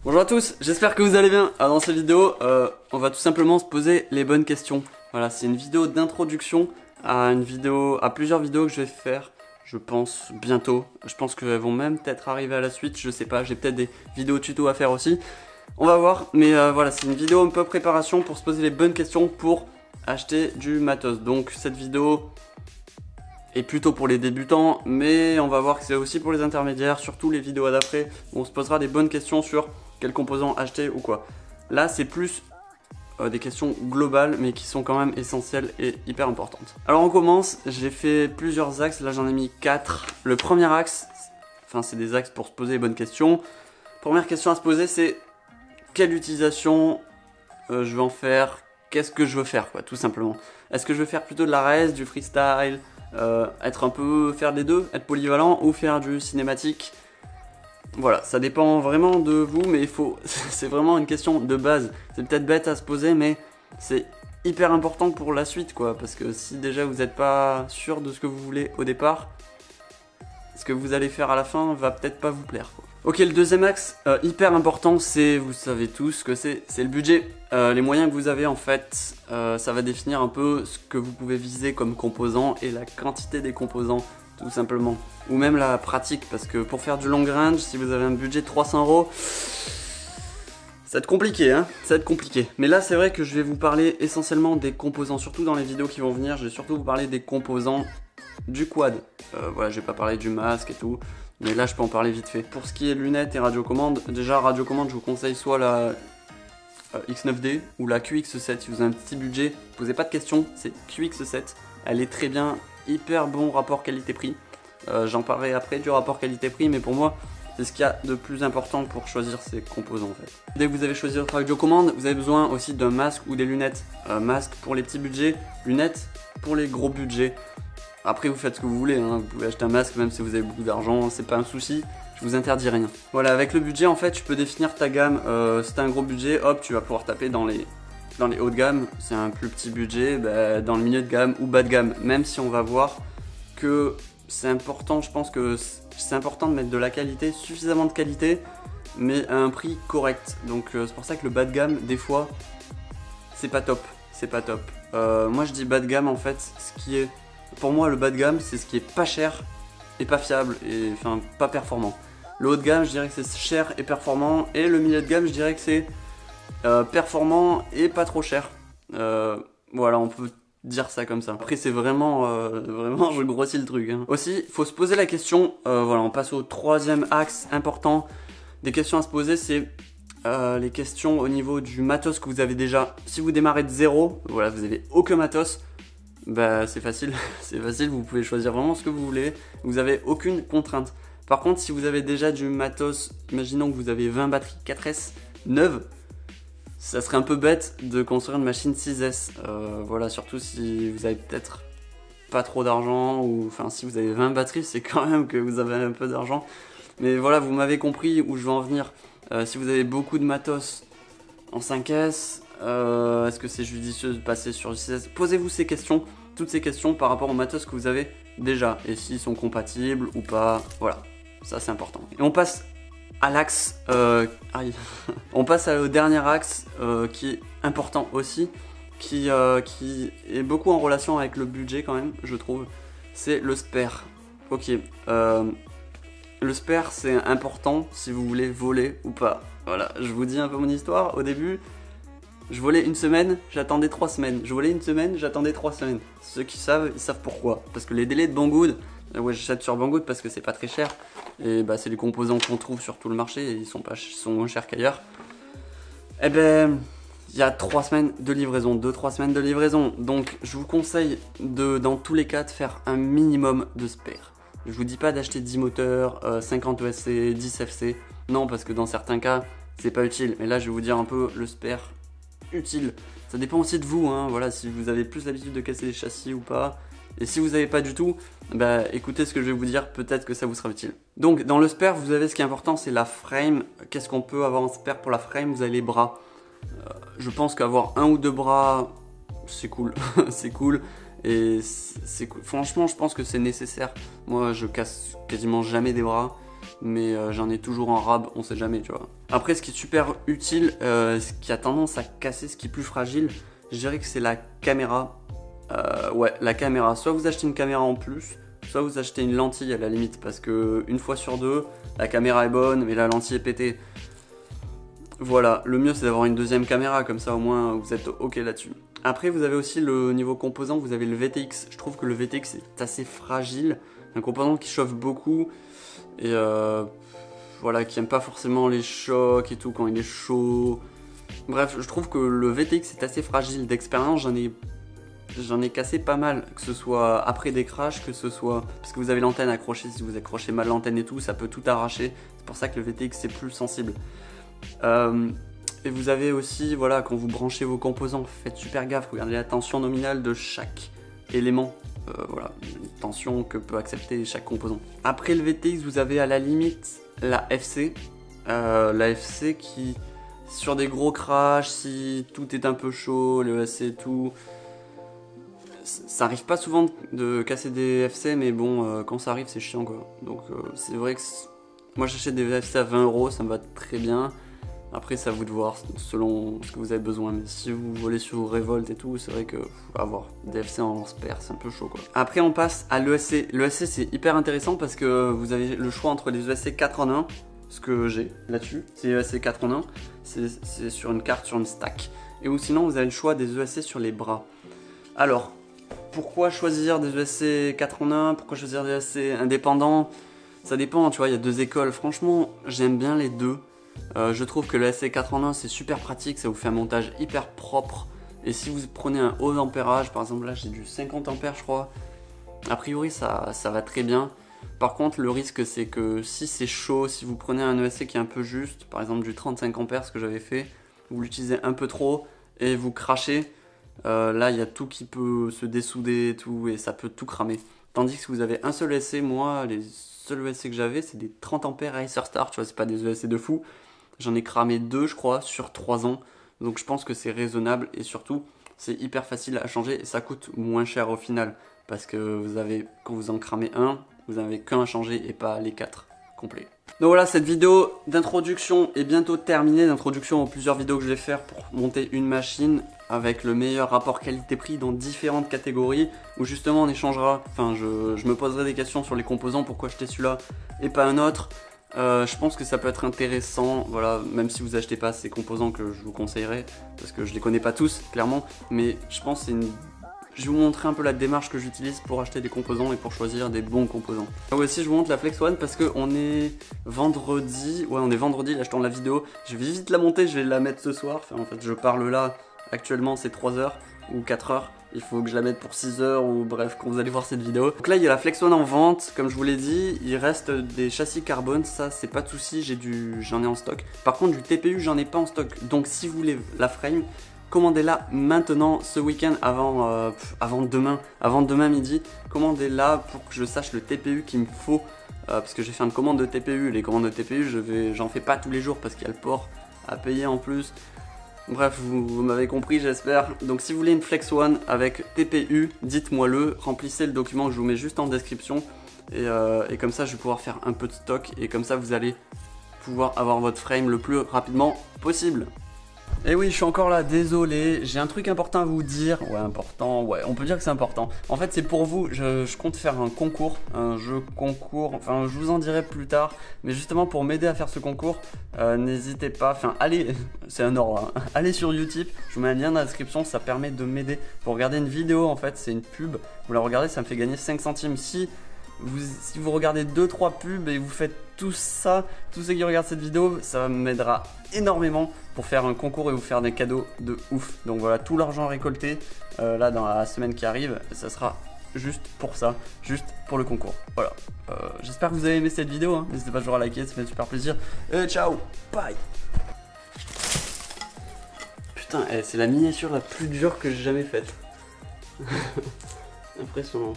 Bonjour à tous, j'espère que vous allez bien. Alors dans cette vidéo, on va tout simplement se poser les bonnes questions. Voilà, c'est une vidéo d'introduction à plusieurs vidéos que je vais faire, je pense, bientôt. Je pense qu'elles vont même peut-être arriver à la suite, je sais pas, j'ai peut-être des vidéos tuto à faire aussi. On va voir, mais voilà, c'est une vidéo un peu préparation pour se poser les bonnes questions pour acheter du matos. Donc cette vidéo est plutôt pour les débutants, mais on va voir que c'est aussi pour les intermédiaires, surtout les vidéos d'après, où on se posera des bonnes questions sur quel composant acheter ou quoi. Là, c'est plus des questions globales, mais qui sont quand même essentielles et hyper importantes. Alors on commence, j'ai fait plusieurs axes, là j'en ai mis 4. Le premier axe, enfin c'est des axes pour se poser les bonnes questions. Première question à se poser, c'est quelle utilisation je veux en faire, qu'est-ce que je veux faire, quoi, tout simplement. Est-ce que je veux faire plutôt de la res, du freestyle, faire les deux, être polyvalent ou faire du cinématique? Voilà, ça dépend vraiment de vous, mais c'est vraiment une question de base. C'est peut-être bête à se poser, mais c'est hyper important pour la suite, quoi. Parce que si déjà vous n'êtes pas sûr de ce que vous voulez au départ, ce que vous allez faire à la fin va peut-être pas vous plaire, quoi. Ok, le deuxième axe, hyper important, c'est, vous savez tous ce que c'est le budget. Les moyens que vous avez en fait, ça va définir un peu ce que vous pouvez viser comme composants et la quantité des composants, tout simplement. Ou même la pratique, parce que pour faire du long range, si vous avez un budget de 300 €, ça va être compliqué, hein, ça va être compliqué. Mais là, c'est vrai que je vais vous parler essentiellement des composants, surtout dans les vidéos qui vont venir, je vais surtout vous parler des composants du quad. Voilà, je vais pas parler du masque et tout. Mais là, je peux en parler vite fait. Pour ce qui est lunettes et radiocommande, déjà, radiocommande, je vous conseille soit la X9D ou la QX7. Si vous avez un petit budget, posez pas de questions, c'est QX7. Elle est très bien, hyper bon rapport qualité-prix. J'en parlerai après du rapport qualité-prix, mais pour moi, c'est ce qu'il y a de plus important pour choisir ces composants en fait. Dès que vous avez choisi votre radiocommande, vous avez besoin aussi d'un masque ou des lunettes. Masque pour les petits budgets, lunettes pour les gros budgets. Après vous faites ce que vous voulez, hein. Vous pouvez acheter un masque même si vous avez beaucoup d'argent, c'est pas un souci, je vous interdis rien. Voilà, avec le budget en fait tu peux définir ta gamme, si t'as un gros budget, hop tu vas pouvoir taper dans les hauts de gamme, c'est un plus petit budget, bah, dans le milieu de gamme ou bas de gamme, même si on va voir que c'est important, je pense que c'est important de mettre de la qualité, suffisamment de qualité, mais à un prix correct. Donc c'est pour ça que le bas de gamme, des fois, c'est pas top, c'est pas top. Moi je dis bas de gamme en fait, pour moi, le bas de gamme, c'est ce qui est pas cher et pas fiable, et enfin pas performant. Le haut de gamme, je dirais que c'est cher et performant, et le milieu de gamme, je dirais que c'est performant et pas trop cher. Voilà, on peut dire ça comme ça. Après, c'est vraiment, vraiment, je grossis le truc, hein. Aussi, il faut se poser la question, voilà, on passe au troisième axe important des questions à se poser, c'est les questions au niveau du matos que vous avez déjà. Si vous démarrez de zéro, voilà, vous avez aucun matos, bah c'est facile, c'est facile, vous pouvez choisir vraiment ce que vous voulez, vous avez aucune contrainte. Par contre, si vous avez déjà du matos, imaginons que vous avez 20 batteries 4S neuves, ça serait un peu bête de construire une machine 6S. Voilà, surtout si vous avez peut-être pas trop d'argent, ou enfin si vous avez 20 batteries, c'est quand même que vous avez un peu d'argent. Mais voilà, vous m'avez compris où je veux en venir. Si vous avez beaucoup de matos en 5S, est-ce que c'est judicieux de passer sur du 6S? Posez-vous ces questions, toutes ces questions par rapport aux matos que vous avez déjà, et s'ils sont compatibles ou pas, voilà, ça c'est important. Et on passe à l'axe, on passe au dernier axe qui est important aussi, qui est beaucoup en relation avec le budget quand même, je trouve, c'est le spare. Ok, le spare c'est important si vous voulez voler ou pas. Voilà, je vous dis un peu mon histoire. Au début, je volais une semaine, j'attendais 3 semaines. Je volais une semaine, j'attendais 3 semaines. Ceux qui savent, ils savent pourquoi. Parce que les délais de Banggood, ouais, j'achète sur Banggood parce que c'est pas très cher. Et bah, c'est les composants qu'on trouve sur tout le marché et ils sont moins chers qu'ailleurs. Et ben, il y a 3 semaines de livraison, 2-3 semaines de livraison. Donc, je vous conseille dans tous les cas de faire un minimum de spare. Je vous dis pas d'acheter 10 moteurs, 50 ESC, 10 FC. Non, parce que dans certains cas, c'est pas utile. Mais là, je vais vous dire un peu le spare utile. Ça dépend aussi de vous, hein. Voilà, si vous avez plus l'habitude de casser les châssis ou pas. Et si vous n'avez pas du tout, bah écoutez ce que je vais vous dire, peut-être que ça vous sera utile. Donc dans le spare, vous avez ce qui est important, c'est la frame. Qu'est-ce qu'on peut avoir en spare pour la frame? Vous avez les bras. Je pense qu'avoir 1 ou 2 bras, c'est cool. C'est cool. Et c'est cool. Franchement, je pense que c'est nécessaire. Moi, je casse quasiment jamais des bras. mais j'en ai toujours en rab, on sait jamais, tu vois. Après, ce qui est super utile, ce qui a tendance à casser, ce qui est plus fragile, je dirais que c'est la caméra. Ouais, la caméra. Soit vous achetez une caméra en plus, soit vous achetez une lentille à la limite, parce que une fois sur deux, la caméra est bonne, mais la lentille est pétée. Voilà, le mieux c'est d'avoir une deuxième caméra, comme ça au moins vous êtes ok là-dessus. Après, vous avez aussi le niveau composant, vous avez le VTX. Je trouve que le VTX est assez fragile, un composant qui chauffe beaucoup et voilà, qui aime pas forcément les chocs et tout quand il est chaud. Bref, je trouve que le VTX est assez fragile. D'expérience, j'en ai cassé pas mal, que ce soit après des crashs, que ce soit parce que vous avez l'antenne accrochée, si vous accrochez mal l'antenne et tout, ça peut tout arracher. C'est pour ça que le VTX est plus sensible. Et vous avez aussi, voilà, quand vous branchez vos composants, faites super gaffe, regardez la tension nominale de chaque élément. Voilà, une tension que peut accepter chaque composant. Après le VTX, vous avez à la limite la FC. La FC qui, sur des gros crashs, si tout est un peu chaud, le ESC et tout, ça arrive pas souvent de casser des FC, mais bon, quand ça arrive, c'est chiant quoi. Donc c'est vrai que moi j'achète des FC à 20 €, ça me va très bien. Après, c'est à vous de voir selon ce que vous avez besoin. Mais si vous volez sur Revolt et tout, c'est vrai que avoir des FC en spare, c'est un peu chaud quoi. Après, on passe à l'ESC. L'ESC, c'est hyper intéressant parce que vous avez le choix entre les ESC 4 en 1, ce que j'ai là-dessus. C'est ESC 4 en 1, c'est sur une carte, sur une stack. Et ou sinon, vous avez le choix des ESC sur les bras. Alors, pourquoi choisir des ESC 4 en 1? Pourquoi choisir des ESC indépendants? Ça dépend, tu vois, il y a deux écoles. Franchement, j'aime bien les deux. Je trouve que le ESC 4 en 1 c'est super pratique, ça vous fait un montage hyper propre. Et si vous prenez un haut ampérage, par exemple là j'ai du 50 ampères je crois, a priori ça va très bien. Par contre le risque c'est que si c'est chaud, si vous prenez un ESC qui est un peu juste, par exemple du 35 ampères ce que j'avais fait, vous l'utilisez un peu trop et vous crachez, là il y a tout qui peut se dessouder et tout, et ça peut tout cramer. Tandis que si vous avez un seul ESC, moi les seuls ESC que j'avais c'est des 30 ampères Acer Star, tu vois, c'est pas des ESC de fou. J'en ai cramé 2 je crois sur 3 ans, donc je pense que c'est raisonnable et surtout c'est hyper facile à changer et ça coûte moins cher au final parce que vous avez, quand vous en cramez un, vous n'avez qu'un à changer et pas les 4 complets. Donc voilà, cette vidéo d'introduction est bientôt terminée, d'introduction aux plusieurs vidéos que je vais faire pour monter une machine avec le meilleur rapport qualité-prix dans différentes catégories où justement on échangera, enfin je me poserai des questions sur les composants, pourquoi acheter celui-là et pas un autre. Je pense que ça peut être intéressant, voilà, même si vous achetez pas ces composants que je vous conseillerais, parce que je les connais pas tous, clairement, mais je pense que c'est une... Je vais vous montrer un peu la démarche que j'utilise pour acheter des composants et pour choisir des bons composants. Donc aussi je vous montre la Flex One parce qu'on est vendredi, ouais on est vendredi, là je tourne la vidéo, je vais vite la monter, je vais la mettre ce soir, enfin en fait je parle là, actuellement c'est 3 heures ou 4 heures. Il faut que je la mette pour 6 heures ou bref, quand vous allez voir cette vidéo. Donc là, il y a la Flex One en vente, comme je vous l'ai dit. Il reste des châssis carbone, ça c'est pas de souci, j'en ai en stock. Par contre, du TPU, j'en ai pas en stock. Donc si vous voulez la frame, commandez-la maintenant, ce week-end, avant demain midi. Commandez-la pour que je sache le TPU qu'il me faut. Parce que j'ai fait une commande de TPU. Les commandes de TPU, j'en fais pas tous les jours parce qu'il y a le port à payer en plus. Bref, vous m'avez compris j'espère. Donc si vous voulez une Flex One avec TPU, dites-moi le, remplissez le document que je vous mets juste en description. Et comme ça je vais pouvoir faire un peu de stock et comme ça vous allez pouvoir avoir votre frame le plus rapidement possible. Et oui, je suis encore là, désolé, j'ai un truc important à vous dire. Ouais, important, ouais, on peut dire que c'est important. En fait, c'est pour vous, je compte faire un concours, un jeu concours, enfin, je vous en dirai plus tard. Mais justement, pour m'aider à faire ce concours, n'hésitez pas, enfin, allez, c'est un ordre, hein. Allez sur Utip, je vous mets un lien dans la description, ça permet de m'aider. Pour regarder une vidéo, en fait, c'est une pub, vous la regardez, ça me fait gagner 5 centimes. Si vous regardez 2-3 pubs et vous faites tout ça, tous ceux qui regardent cette vidéo, ça m'aidera énormément pour faire un concours et vous faire des cadeaux de ouf. Donc voilà, tout l'argent récolté là dans la semaine qui arrive, ça sera juste pour ça, juste pour le concours. Voilà, j'espère que vous avez aimé cette vidéo, hein. N'hésitez pas toujours à liker, ça fait super plaisir. Ciao, bye. Putain, c'est la miniature la plus dure que j'ai jamais faite. Impressionnant.